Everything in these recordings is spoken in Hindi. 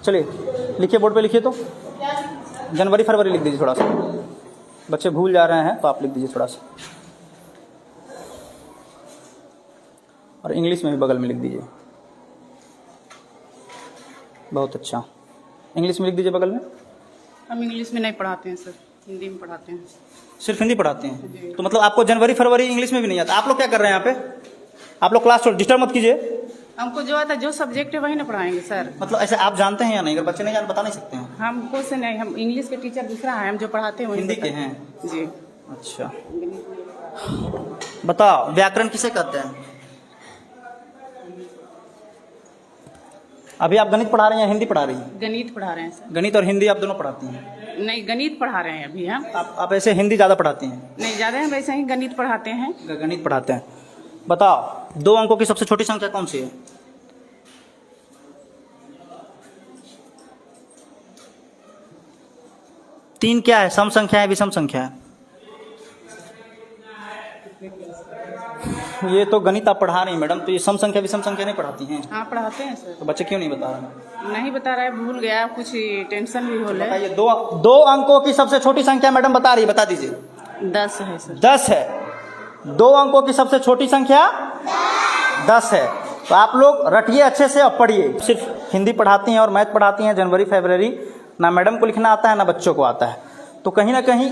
चलिए लिखिए, बोर्ड पे लिखिए। तो जनवरी फरवरी लिख दीजिए थोड़ा सा, बच्चे भूल जा रहे हैं तो आप लिख दीजिए थोड़ा सा। और इंग्लिश में भी बगल में लिख दीजिए। बहुत अच्छा, इंग्लिश में लिख दीजिए बगल में। हम इंग्लिश में नहीं पढ़ाते हैं सर, हिंदी में पढ़ाते हैं। सिर्फ हिंदी पढ़ाते हैं? तो मतलब आपको जनवरी फरवरी इंग्लिश में भी नहीं आता। आप लोग क्या कर रहे हैं यहाँ पे? आप लोग क्लास डिस्टर्ब मत कीजिए। हमको जो आता है, जो सब्जेक्ट है वही ना पढ़ाएंगे सर। मतलब ऐसे आप जानते हैं या नहीं? अगर बच्चे नहीं जान बता नहीं सकते हैं? हमको से नहीं, हम इंग्लिश के टीचर दूसरा है, हम जो पढ़ाते हैं हिंदी के हैं जी। अच्छा, बताओ व्याकरण किसे कहते हैं? अभी आप गणित पढ़ा रही हैं, हिंदी पढ़ा रही हैं? गणित पढ़ा रहे हैं सर। गणित और हिंदी आप दोनों पढ़ाती हैं? नहीं, गणित पढ़ा रहे हैं अभी हम। आप ऐसे हिंदी ज़्यादा पढ़ाती हैं? नहीं ज़्यादा, हम वैसे ही गणित पढ़ाते हैं। गणित पढ़ाते हैं। बताओ 2 अंकों की सबसे छोटी संख्या कौन सी है? तीन क्या है? सम संख्या है, विषम संख्या है? ये तो गणित आप पढ़ा रही हैं मैडम, तो ये सम संख्या विषम संख्या नहीं पढ़ाती हैं? हाँ पढ़ाते हैं सर। तो बच्चे क्यों नहीं बता रहे हैं? नहीं बता रहा है, भूल गया, कुछ टेंशन भी हो रहा है। ये दो अंकों की सबसे छोटी संख्या मैडम बता रही है, बता दीजिए। 10 है सर। 10 है। 2 अंकों की सबसे छोटी संख्या 10 है। तो आप लोग रटिए अच्छे से और पढ़िए। सिर्फ हिंदी पढ़ाती हैं और मैथ पढ़ाती हैं जनवरी फरवरी, ना मैडम को लिखना आता है ना बच्चों को आता है। तो कहीं ना कहीं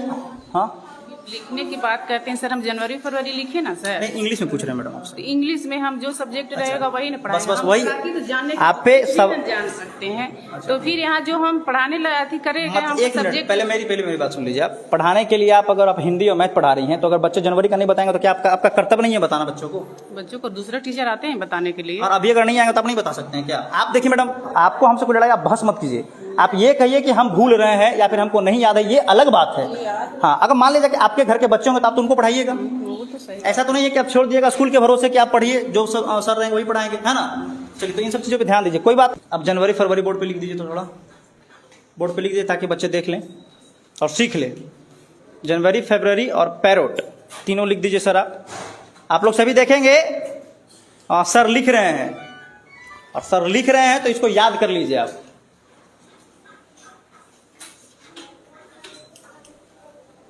हाँ लिखने की बात करते हैं सर, हम जनवरी फरवरी लिखे ना सर। नहीं, इंग्लिश में पूछ रहे हैं मैडम आपसे। तो इंग्लिश में हम जो सब्जेक्ट रहेगा वही ना पढ़ाएंगे। बस वही तो जानने आप पे सब जान सकते हैं। तो फिर यहाँ जो हम पढ़ाने अथी करेंगे हम एक मिनट सब्जेक्ट। पहले मेरी बात सुन लीजिए। आप पढ़ाने के लिए आप अगर आप हिंदी और मैथ पढ़ा रही हैं, तो अगर बच्चे जनवरी का नहीं बताएंगे तो क्या आपका कर्तव्य नहीं है बताना बच्चों को? बच्चों को दूसरे टीचर आते हैं बताने के लिए। और अभी अगर नहीं आएंगे तो आप नहीं बता सकते हैं क्या? आप देखिए मैडम, आपको हमसे कोई लड़ाई, आप बहस मत कीजिए। आप ये कहिए कि हम भूल रहे हैं या फिर हमको नहीं याद है, ये अलग बात है। हाँ, अगर मान लीजिए कि आपके घर के बच्चे होंगे तो आप तो उनको पढ़ाइएगा। ऐसा तो नहीं है कि आप छोड़ दिएगा स्कूल के भरोसे कि आप पढ़िए, जो सर रहेंगे वही पढ़ाएंगे, है ना? चलिए, तो इन सब चीज़ों पे ध्यान दीजिए। कोई बात, अब जनवरी फरवरी बोर्ड पे लिख दीजिए। तो थोड़ा बोर्ड पे लिख दीजिए ताकि बच्चे देख लें और सीख लें। जनवरी फरवरी और पैरोट तीनों लिख दीजिए सर। आप लोग सभी देखेंगे सर लिख रहे हैं, और सर लिख रहे हैं तो इसको याद कर लीजिए आप।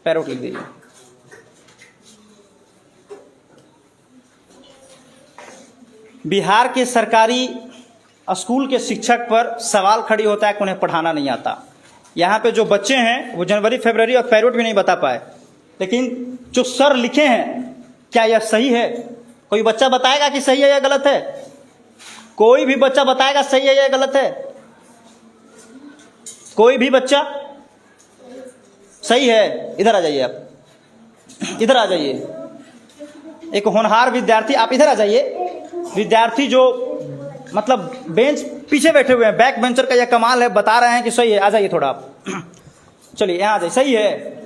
पैरोट लिख दीजिए। बिहार के सरकारी स्कूल के शिक्षक पर सवाल खड़ी होता है कि उन्हें पढ़ाना नहीं आता। यहाँ पे जो बच्चे हैं वो जनवरी फरवरी और पैरोट भी नहीं बता पाए, लेकिन जो सर लिखे हैं क्या यह सही है? कोई बच्चा बताएगा कि सही है या गलत है? कोई भी बच्चा बताएगा सही है या गलत है? कोई भी बच्चा? सही है। इधर आ जाइए, आप इधर आ जाइए। एक होनहार विद्यार्थी, आप इधर आ जाइए। विद्यार्थी जो मतलब बेंच पीछे बैठे हुए हैं, बैक बेंचर का यह कमाल है, बता रहे हैं कि सही है। आ जाइए थोड़ा आप, चलिए यहाँ आ जाइए। सही है,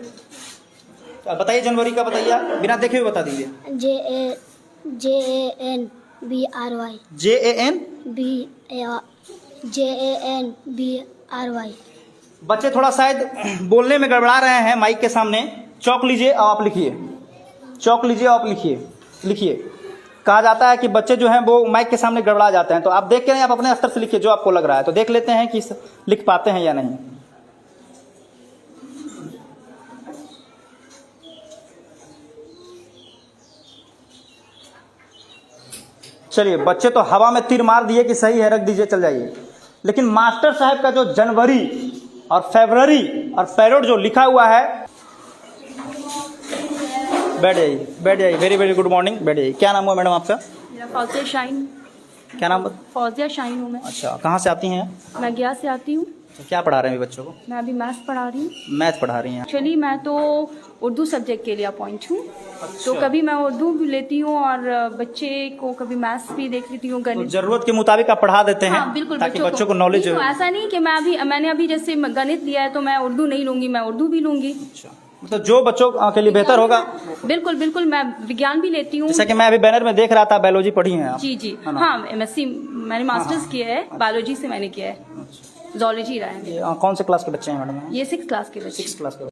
बताइए जनवरी का बताइए, बिना देखे हुए बता दीजिए। JANBRY। JANBRY। बच्चे थोड़ा शायद बोलने में गड़बड़ा रहे हैं माइक के सामने। चौक लीजिए और आप लिखिए। चौक लीजिए और आप लिखिए। कहा जाता है कि बच्चे जो हैं वो माइक के सामने गड़बड़ा जाते हैं, तो आप देख के नहीं, आप अपने स्तर से लिखिए जो आपको लग रहा है, तो देख लेते हैं कि लिख पाते हैं या नहीं। चलिए, बच्चे तो हवा में तीर मार दिए कि सही है, रख दीजिए, चल जाइए। लेकिन मास्टर साहब का जो जनवरी और फरवरी और पैरोट जो लिखा हुआ है, बैठ जाइए। वेरी वेरी गुड मॉर्निंग, बैठ जाइए। क्या नाम हुआ मैडम आपका? फौजिया शाहीन। क्या नाम? फौजिया शाहीन हूँ मैं। अच्छा, कहाँ से आती हैं? मैं गया से आती हूँ। तो क्या पढ़ा रहे हैं बच्चों को? मैं अभी मैथ्स पढ़ा रही हूँ। मैथ पढ़ा रही हैं? एक्चुअली मैं तो उर्दू सब्जेक्ट के लिए अपॉइंट हूँ। तो कभी मैं उर्दू भी लेती हूँ और बच्चे को कभी मैथ्स भी देख लेती हूँ, गणित। तो जरूरत के मुताबिक आप पढ़ा देते हैं? हाँ, बिल्कुल, ताकि बच्चों को नॉलेज हो। ऐसा नहीं कि मैंने अभी जैसे गणित लिया है तो मैं उर्दू नहीं लूंगी, मैं उर्दू भी लूंगी। अच्छा, मतलब जो बच्चों के लिए बेहतर होगा। बिल्कुल, मैं विज्ञान भी लेती हूँ। जैसा कि मैं अभी बैनर में देख रहा था, बायोलॉजी पढ़ी हैं आप? जी। हाँ, MSc मैंने मास्टर्स किया है, बायोलॉजी से मैंने किया है, जूलॉजी रहा है। कौन से क्लास के बच्चे हैं मैडम? ये 6th क्लास के बच्चे। 6th क्लास के।